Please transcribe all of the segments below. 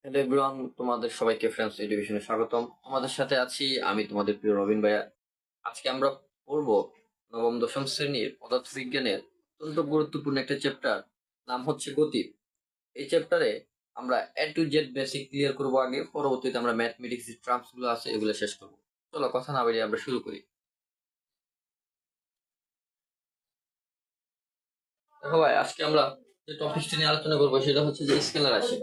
Hello everyone, তোমাদের সবাইকে friends এডুকেশনে স্বাগতম। তোমাদের সাথে আছি আমি তোমাদের প্রিয় রবিন ভাইয়া। আজকে আমরা পড়ব নবম দশম শ্রেণীর পদার্থবিজ্ঞানের অত্যন্ত গুরুত্বপূর্ণ একটা চ্যাপ্টার, নাম হচ্ছে গতি। এই চ্যাপ্টারে আমরা এ টু জেড বেসিক ক্লিয়ার করব আগে, পরবর্তীতে আমরা ম্যাথমেটিক্স যে টার্মস গুলো আছে এগুলো শেষ করব। চলো কথা না বাড়িয়ে আমরা শুরু করি। দেখো ভাই, আজকে আমরা যে টপিকটা নিয়ে আলোচনা করবো সেটা হচ্ছে যে স্কেলার রাশি।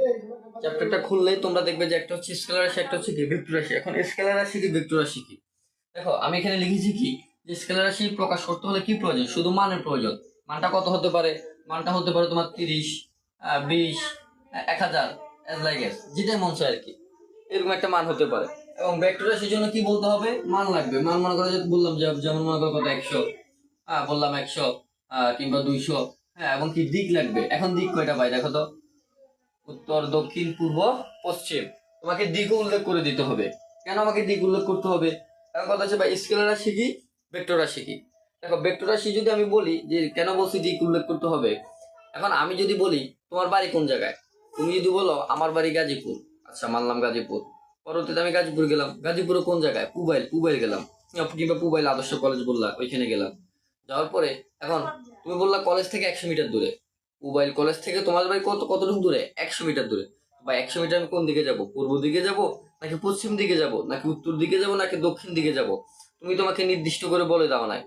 চ্যাপ্টারটা খুললেই তোমরা দেখবে যে একটা হচ্ছে স্কেলার রাশি, একটা হচ্ছে কি ভেক্টর রাশি। এখন স্কেলার রাশি কি ভেক্টর রাশি কি, দেখো আমি এখানে লিখেছি কি যে স্কেলার রাশি প্রকাশ করতে হলে কি প্রয়োজন, শুধু মানের প্রয়োজন। মানটা কত হতে পারে? মানটা হতে পারে তোমার 30, 20, 1000, এজ লাইক এস, যেটাই মন চায় আর কি, এরকম একটা মান হতে পারে। এবং ভেক্টর রাশির জন্য কি বলতে হবে? মান লাগবে। মান মনে করে যে বললাম যে যেমন মনে করো কত 100, বললাম 100 কিংবা 200। হ্যাঁ, এবং কি দিক লাগবে। এখন দিক কয়টা পাই দেখো তো, উত্তর, দক্ষিণ, পূর্ব, পশ্চিম। তোমাকে দিকও উল্লেখ করে দিতে হবে। কেন আমাকে দিক উল্লেখ করতে হবে? এখন কথা হচ্ছে ভাই, স্কেলার রাশি কি ভেক্টর রাশি কি। দেখো, ভেক্টর রাশি যদি আমি বলি যে কেন বলছি দিক উল্লেখ করতে হবে, এখন আমি যদি বলি তোমার বাড়ি কোন জায়গায়, তুমি যদি বলো আমার বাড়ি গাজীপুর, আচ্ছা মানলাম গাজীপুর। পরবর্তীতে আমি গাজীপুর গেলাম, গাজীপুরে কোন জায়গায়? পুবাইল গেলাম, কিংবা পুবাইল আদর্শ কলেজ বললা, ওইখানে গেলাম। যাওয়ার পরে এখন তুমি বললা কলেজ থেকে 100 মিটার দূরে। মোবাইল কলেজ থেকে তোমার বাড়ি কতটুকু দূরে? 100 মিটার দূরে। বা 100 মিটার আমি কোন দিকে যাব? পূর্ব দিকে যাব, নাকি পশ্চিম দিকে যাব, নাকি উত্তর দিকে যাব, নাকি দক্ষিণ দিকে যাব? তুমি তোমাকে নির্দিষ্ট করে বলে দাও নাই।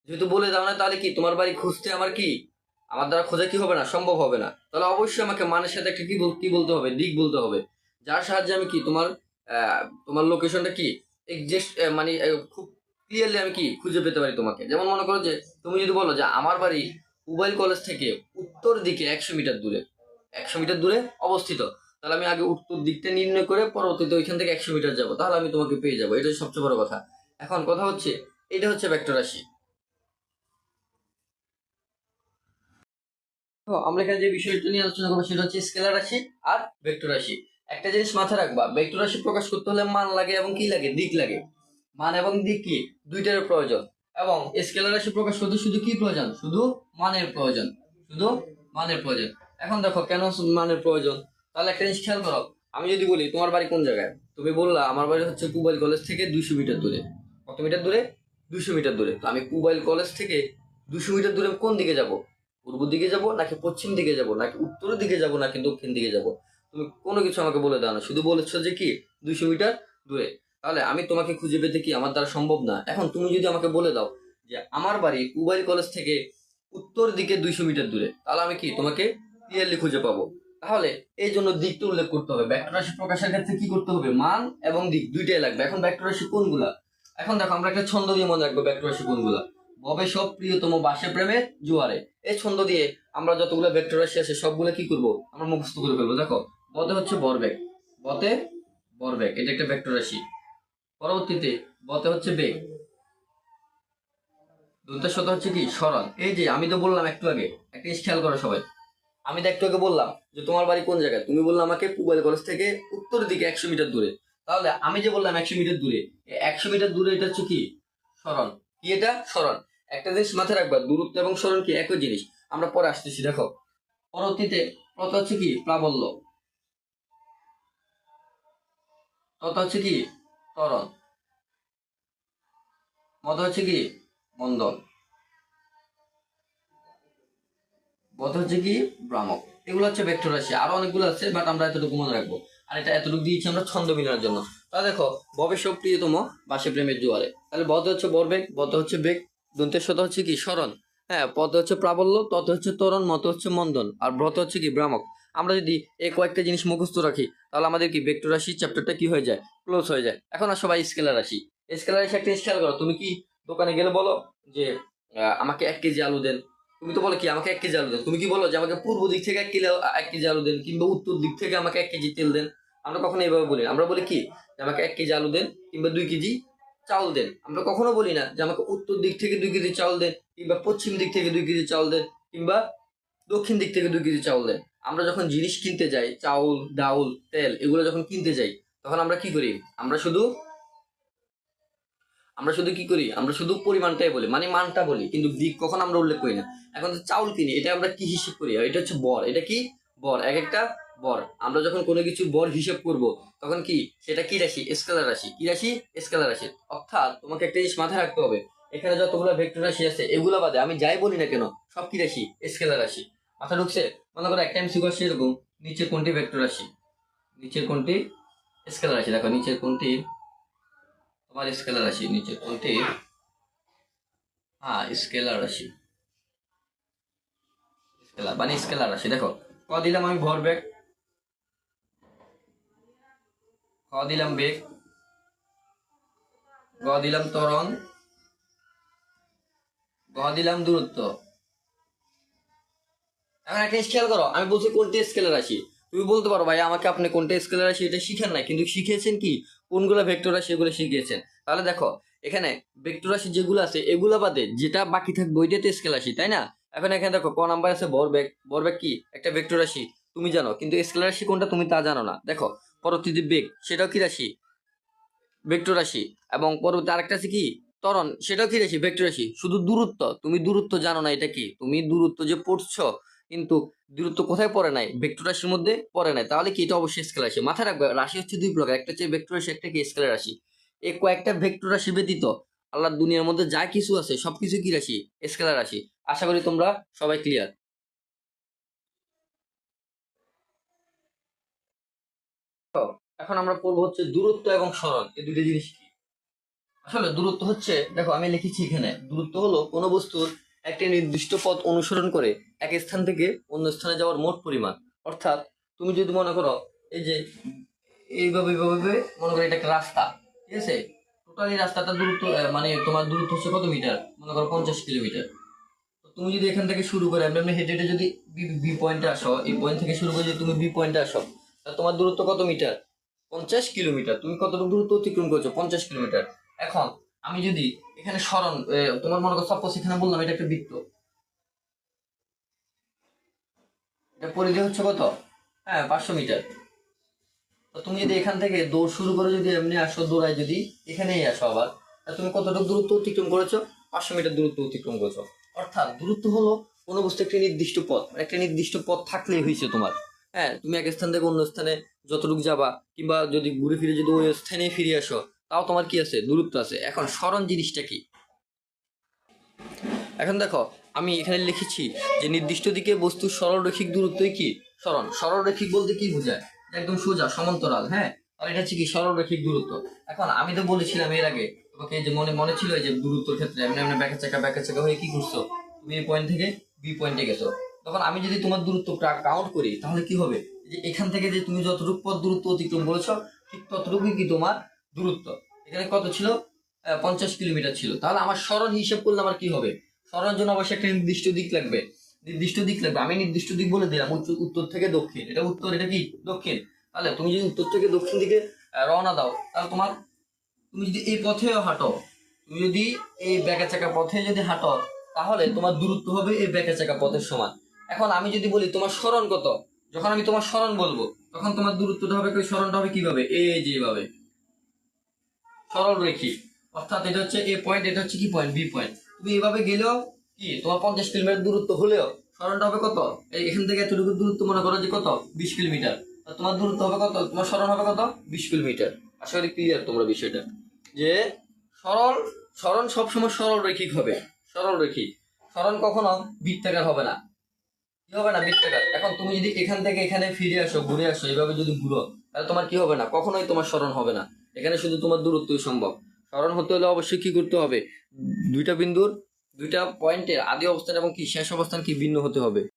যেহেতু বলে দাও না, তাহলে কি তোমার বাড়ি খুঁজতে আমার দ্বারা খোঁজা কি হবে না? সম্ভব হবে না। তাহলে অবশ্যই আমাকে মানের সাথে একটা কি বলতে হবে? দিক বলতে হবে, যার সাহায্যে আমি কি তোমার লোকেশনটা কি এক্সাক্ট মানে খুব ক্লিয়ারলি আমি কি খুঁজে পেতে পারি তোমাকে। যেমন মনে করো যে তুমি যদি বলো যে আমার বাড়ি মোবাইল কলেজ থেকে উত্তর দিকে 100 মিটার দূরে, 100 মিটার দূরে অবস্থিত, তাহলে আমি আগে উত্তর দিকটা নির্ণয় করে পরবর্তীতে ওইখান থেকে 100 মিটার যাবো, তাহলে আমি তোমাকে পেয়ে যাবো। এটা সবচেয়ে বড় কথা। এখন কথা হচ্ছে, এটা হচ্ছে ভেক্টর রাশি। তো আমরা এখানে যে বিষয়টা নিয়ে আলোচনা করবো সেটা হচ্ছে স্কেলার রাশি আর ভেক্টর রাশি। একটা জিনিস মাথায় রাখবা, ভেক্টর রাশি প্রকাশ করতে হলে মান লাগে এবং কি লাগে? দিক লাগে। মান এবং দিক কি দুইটার প্রয়োজন। এবং স্কেলার রাশি প্রকাশ করতে শুধু কি প্রয়োজন? শুধু মানের প্রয়োজন, শুধু মানের প্রয়োজন। এখন দেখো কেন মানের প্রয়োজন, তাহলে একটা জিনিস খেয়াল করো। আমি যদি বলি তোমার বাড়ি কোন জায়গায়, তুমি বললা আমার বাড়ি হচ্ছে পুবাইল কলেজ থেকে 200 মিটার দূরে। কত মিটার দূরে? 200 মিটার দূরে। তো আমি পুবাইল কলেজ থেকে 200 মিটার দূরে কোন দিকে যাব? পূর্ব দিকে যাব, নাকি পশ্চিম দিকে যাব, নাকি উত্তরের দিকে যাব, নাকি দক্ষিণ দিকে যাব? তুমি কোনো কিছু আমাকে বলে দাও না, শুধু বলেছো যে কি 200 মিটার দূরে। তাহলে আমি তোমাকে খুঁজে পেতে কি আমার দ্বারা সম্ভব না। এখন তুমি যদি আমাকে বলে দাও যে আমার বাড়ি পুবাইল কলেজ থেকে উত্তর দিকে 200 মিটার দূরে, তাহলে আমি কি তোমাকে ক্লিয়ারলি খুঁজে পাবো। তাহলে এই জন্য দিকটা উল্লেখ করতে হবে। ভেক্টর রাশি প্রকাশের ক্ষেত্রে কি করতে হবে? মান এবং দিক দুইটাই লাগবে। এখন ভেক্টর রাশি কোনগুলা? এখন দেখো, আমরা একটা ছন্দ দিয়ে মনে রাখবো ভেক্টর রাশি কোনগুলা। ভবে সব প্রিয়তম বাসে প্রেমের জোয়ারে। এই ছন্দ দিয়ে আমরা যতগুলো ভেক্টর রাশি আছে সবগুলো কি করব? আমরা মুখস্থ করে ফেলবো। দেখো, বতে হচ্ছে ভরবেগ, বতে ভরবেগ, এটা একটা ভেক্টর রাশি। পরবর্তীতে বতে হচ্ছে বেগ, দন্তের সাথে হচ্ছে কি সরণ। এই যে আমি তো বললাম একটু আগে, একটা জিনিস খেয়াল করো সবাই। আমি তো একটু আগে বললাম যে তোমার বাড়ি কোন জায়গায়, তুমি বললাম আমাকে পুবাইল কলেজ থেকে উত্তর দিকে 100 মিটার দূরে। তাহলে আমি যে বললাম 100 মিটার দূরে, 100 মিটার দূরে এটা হচ্ছে কি সরণ। কি এটা? সরণ। একটা জিনিস মাথায় রাখবা, দূরত্ব এবং সরণ কি একই জিনিস। আমরা পরে আসতেছি, দেখো। পরবর্তীতে পথ হচ্ছে কি প্রাবল্য, তত হচ্ছে কি ত্বরণ, মত হচ্ছে কি মন্দন, বধ হচ্ছে কি ভ্রামক। এগুলো হচ্ছে ভেক্টর রাশি। আরো অনেকগুলো আছে, বাট আমরা এতটুকু মনে রাখবো। আর এটা এতটুকু দিয়েছি আমরা ছন্দ মিলানোর জন্য। তা দেখো, ভবে সব প্রিয়তম বাসে প্রেমের জোয়ারে, তাহলে বধ হচ্ছে বরবেগ, বত হচ্ছে বেগ, দন্তের শত হচ্ছে কি সরণ, হ্যাঁ, পদ হচ্ছে প্রাবল্য, তত হচ্ছে ত্বরণ, মত হচ্ছে মন্দন, আর ব্রত হচ্ছে কি ভ্রামক। আমরা যদি এই কয়েকটা জিনিস মুখস্থ রাখি, তাহলে আমাদের কি ভেক্টর রাশি চ্যাপ্টারটা কি হয়ে যায়? ক্লোজ হয়ে যায়। এখন আর সবাই স্কেলার রাশি। স্কেলার রাশি একটা জিনিস খেয়াল করো। তুমি কি দোকানে গেলে বলো যে আমাকে 1 কেজি আলু দেন? তুমি তো বলো কি আমাকে 1 কেজি আলু দেন। তুমি কি বলো যে আমাকে পূর্ব দিক থেকে 1 কেজি আলু দেন, কিংবা উত্তর দিক থেকে আমাকে 1 কেজি তেল দেন? আমরা কখনো এইভাবে বলি না। আমরা বলি কি যে আমাকে 1 কেজি আলু দেন, কিংবা 2 কেজি চাউল দেন। আমরা কখনো বলি না যে আমাকে উত্তর দিক থেকে 2 কেজি চাউল দেন, কিংবা পশ্চিম দিক থেকে 2 কেজি চাউল দেন, কিংবা দক্ষিণ দিক থেকে 2 কেজি চাউল দেন। আমরা যখন জিনিস কিনতে যাই, চাউল, ডাউল, তেল, এগুলো যখন কিনতে যাই, তখন আমরা কি করি? আমরা শুধু কি করি? আমরা শুধু পরিমাণটাই বলি, মানে মানটা বলি, কিন্তু দিক কখন আমরা উল্লেখ করি না। এখন চাউল কিনি, এটা আমরা কি হিসেব করি? এটা হচ্ছে বর। এটা কি বর? এক একটা বর। আমরা যখন কোনো কিছু বর হিসাব করব তখন কি সেটা কি রাশি? স্কেলার রাশি। কি রাশি? স্কেলার রাশি। অর্থাৎ তোমাকে একটা জিনিস মাথায় রাখতে হবে, এখানে যতগুলো ভেক্টর রাশি আছে এগুলা বাদে আমি যাই বলি না কেন সব কি রাশি? স্কেলার রাশি। মাথা ঢুকছে? মনে করো একটা এমসিকিউ আসছে এরকম, নিচের কোনটি ভেক্টর রাশি, নিচের কোনটি স্কেলার রাশি। দেখো নিচের কোনটি তোমার স্কেলার রাশি, নিচের কোনটি স্কেলার রাশি, স্কেলার মানে স্কেলার রাশি। দেখো ক দিলাম আমি ভরবেগ, খ দিলাম বেগ, গ দিলাম ত্বরণ, গ দিলাম দূরত্ব। এখন একটা জিনিস খেয়াল করো, আমি বলছি কোনটি স্কেলার রাশি। তুমি বলতে পারো ভাই আমাকে আপনি কোনটা স্কেলার রাশি এটা শিখেন না, কিন্তু শিখিয়েছেন কি কোনগুলো ভেক্টর রাশি এগুলো শিখিয়েছেন। তাহলে দেখো এখানে ভেক্টর রাশি যেগুলো আছে এগুলা বাদে যেটা বাকি থাকবে ওইটাই তো স্কেলার রাশি, তাই না? এখন এখানে দেখো ক নাম্বার আছে ভরবেগ। ভরবেগ কি একটা ভেক্টর রাশি, তুমি জানো, কিন্তু স্কেলার রাশি কোনটা তুমি তা জানো না। দেখো পরবর্তীতে বেগ, সেটাও কি রাশি? ভেক্টর রাশি। এবং পরবর্তী আরেকটা আছে কি ত্বরণ, সেটাও কি রাশি? ভেক্টর রাশি। শুধু দূরত্ব, তুমি দূরত্ব জানো না, এটা কি তুমি দূরত্ব যে পড়ছো, কিন্তু দূরত্ব কোথায় পড়ে নাই? ভেক্টর রাশির মধ্যে পড়ে নাই। তাহলে কি এটা অবশ্যই স্কেলার রাশি। মাথায় রাখবে রাশি হচ্ছে দুই প্রকার, একটা হচ্ছে ভেক্টর রাশি, একটা কি স্কেলার রাশি। এই কয়েকটা ভেক্টর রাশি ব্যতীত আল্লাহর দুনিয়ার মধ্যে যা কিছু আছে সবকিছু কি রাশি? স্কেলার রাশি। আশা করি তোমরা সবাই ক্লিয়ার। এখন আমরা পড়বো হচ্ছে দূরত্ব এবং সরণ, এই দুটো জিনিস কি। আসলে দূরত্ব হচ্ছে, দেখো আমি লিখেছি এখানে, দূরত্ব হলো কোনো বস্তুর একটি নির্দিষ্ট পথ অনুসরণ করে এক স্থান থেকে অন্য স্থানে যাওয়ার মোট পরিমাণ। অর্থাৎ তুমি যদি মনে করো এই যে এইভাবে এইভাবে মনে করো এটা একটা রাস্তা, ঠিক আছে, টোটালি রাস্তাটা দূরত্ব মানে তোমার দূরত্ব হচ্ছে কত মিটার? মনে করো 50 কিলোমিটার। তো তুমি যদি এখান থেকে শুরু করে এমনি হেঁটে হেঁটে যদি বি পয়েন্টে আসো, এই পয়েন্ট থেকে শুরু করে যদি তুমি বি পয়েন্টে আসো, তাহলে তোমার দূরত্ব কত মিটার? 50 কিলোমিটার। তুমি কতটুকু দূরত্ব অতিক্রম করছো? 50 কিলোমিটার। এখন আমি যদি এখানে সরণ তোমার মনে করো সাপোজ এখানে বললাম এটা একটা বৃত্ত, এটা পরিধি হচ্ছে কত? 500 মিটার। তো তুমি যদি এখান থেকে দৌড় শুরু করে যদি এমনি আসো, দৌড়ায় যদি এখানেই আসো আবার, তাহলে তুমি কতটুকু দূরত্ব অতিক্রম করেছো? 500 মিটার দূরত্ব অতিক্রম করেছো। অর্থাৎ দূরত্ব হলো কোনো বস্তু একটি নির্দিষ্ট পথ, একটা নির্দিষ্ট পথ থাকলেই হয়েছে তোমার। তুমি এক স্থান থেকে অন্য স্থানে যতটুকু যাবা, কিংবা যদি ঘুরে ফিরে যদি ওই স্থানে ফিরে আসো, তাও তোমার কি আছে? দূরত্ব আছে। এখন সরণ জিনিসটা কি? এখন দেখো আমি এখানে লিখেছি যে নির্দিষ্ট দিকে বস্তুর সরলরৈখিক দূরত্বই কি সরণ। সরলরৈখিক বলতে কি বোঝায়? একদম সোজা সমান্তরাল। আর এটা হচ্ছে কি সরলরৈখিক দূরত্ব। এখন আমি তো বলেছিলাম এর আগে তোমাকে, যে মনে মনে ছিল যে দূরত্বের ক্ষেত্রে এমনি এমনি ব্যাকা চাকা হয়ে কি করছো, তুমি এই পয়েন্ট থেকে বি পয়েন্টে গেছো। তখন আমি যদি তোমার দূরত্ব কাউন্ট করি তাহলে কি হবে? যে এখান থেকে যে তুমি যতটুকু পথ দূরত্ব অতিক্রম করেছো ঠিক ততটুকুই কি তোমার দূরত্ব। এখানে কত ছিল? 50 কিলোমিটার ছিল। তাহলে আমার সরণ হিসেব করলে আমার কি হবে? সরানোর জন্য অবশ্যই একটা নির্দিষ্ট দিক লাগবে, নির্দিষ্ট দিক লাগবে। আমি নির্দিষ্ট দিক বলে দিলাম, উত্তর থেকে দক্ষিণ, এটা উত্তর, এটা কি দক্ষিণ। তাহলে তুমি যদি উত্তর থেকে দক্ষিণ দিকে রওনা দাও, তাহলে তুমি যদি এই পথেও হাঁটো, তুমি যদি এই ব্যাকাচাকা পথে যদি হাঁটো, তাহলে তোমার দূরত্ব হবে এই ব্যাকাচাকা পথের সমান। এখন আমি যদি বলি তোমার সরণ কত, যখন আমি তোমার সরণ বলবো তখন তোমার দূরত্বটা হবে, সরণটা হবে কিভাবে? এই যে এইভাবে সরল রেখি। অর্থাৎ এটা হচ্ছে এ পয়েন্ট, এটা হচ্ছে কি পয়েন্ট? B point. তুমি এভাবে গেলেও কি তোমার 50 কিলোমিটার দূরত্ব হলেও সরণটা হবে কত? এখান থেকে এতটুকু দূরত্ব মনে করো যে কত? 20 কিলোমিটার। তোমার দূরত্ব হবে কত? তোমার সরণ হবে কত? 20 কিলোমিটার। আশা করি ক্লিয়ার তোমরা বিষয়টা, যে সরল সরণ সবসময় সরল রৈখিক হবে। সরল রৈখিক সরণ কখনো বৃত্তাকার হবে না। কি হবে না? বৃত্তাকার। এখন তুমি যদি এখান থেকে এখানে ফিরে আসো, ঘুরে আসো, এইভাবে যদি ঘুরো, তাহলে তোমার কি হবে না? কখনোই তোমার সরণ হবে না। এখানে শুধু তোমার দূরত্বই সম্ভব। সরণ হতে হলে অবশ্যই কি করতে হবে? দুইটা বিন্দুর দুইটা পয়েন্টের আদি অবস্থান এবং কি শেষ অবস্থান কি ভিন্ন হতে হবে।